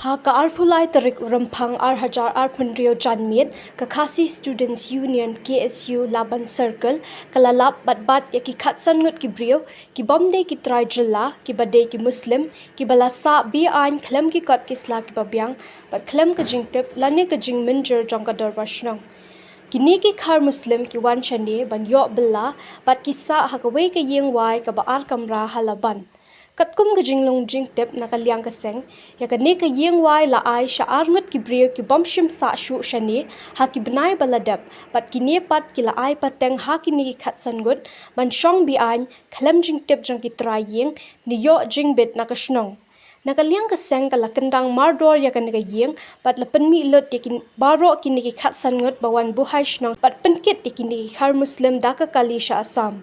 Ha ka arphulai tarik rampang hajar punrio janmit ka Khasi Students Union KSU Laban Circle kalalap bat ya ki khatsan ngut ki brio ki bomde ki trai jilla ki bade ki muslim ki balasa Beaiñ klem ki kot ki sla ki babyang bat klem ka jingtep lane ka jing minjer jong ka dorbashnong kini ki Khar muslim ki wan chane ban yo billa bat ki sa hakawe ka yeng wai ka baar kamra halaban katkum ka jinglong jingtep nakaliang ka seng ya ka ne ka yeng wai la ai sha arngut ki brio ki bomshim sa shu shane ha ki bnai baladap pat ki ne pat ki la ai pateng ha ki ni khatsan gut ban shong Beaiñ klem jingtep jong ki trai yeng ni yo jingbet nakashnong nakaliang ka seng ka la Kyndang mardor ya ka ni ka yeng pat la penmi lot ya ki baro ki ni ki khatsan gut bawan buhai shnong pat penkit ya ki ni Khar muslim da ka kali sha asam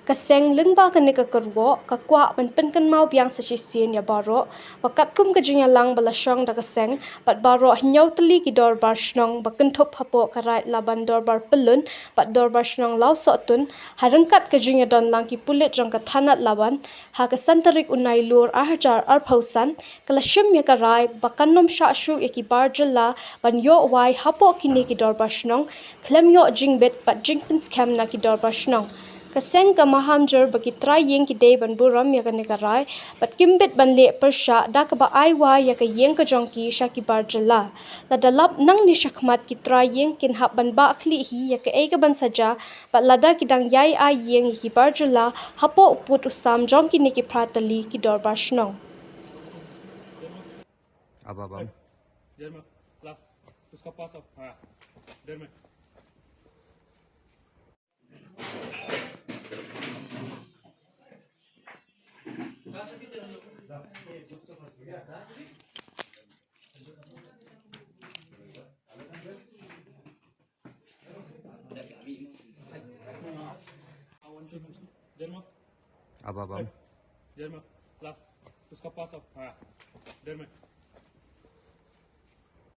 kaseng lengba ka ne ka karwo ka kwa ban penkan mau biang sa shin ya baro wakat kum ka jingya lang bala shong da kaseng pat baro hnyau tli ki dor bar shnong bakan thop hapo ka rai Laban dor bar pelun pat dor bar shnong lau so tun harangkat ka jingya don lang ki pulit jong ka thanat Laban ha ka santarik unai lur hajar phausan kala shim ya ka rai bakan nom sha shu ya ki bar jilla ban yo wai hapo ki ne ki dor bar shnong klem yo jingbet pat jingpin scam na ki dor bar shnong kaseng ka mahamjer bagi try yeng ki day ban buram ya ka ne ka rai pat kimbet ban le persha da ka ba ai wa ya ka yeng ka jong ki sha ki bar jalla la dalap nang ni shakmat ki try yeng kin hab ban ba khli hi ya ka ei ka ban saja pat lada ki dang yai ai yeng ki bar jalla hapo put usam jong ki ne ki pratali ki dor bar shnong ababam Derma, last, उसका पास ऑफ हाँ, derma. Derma, ababam derma, last, उसका पास ऑफ हाँ, derma.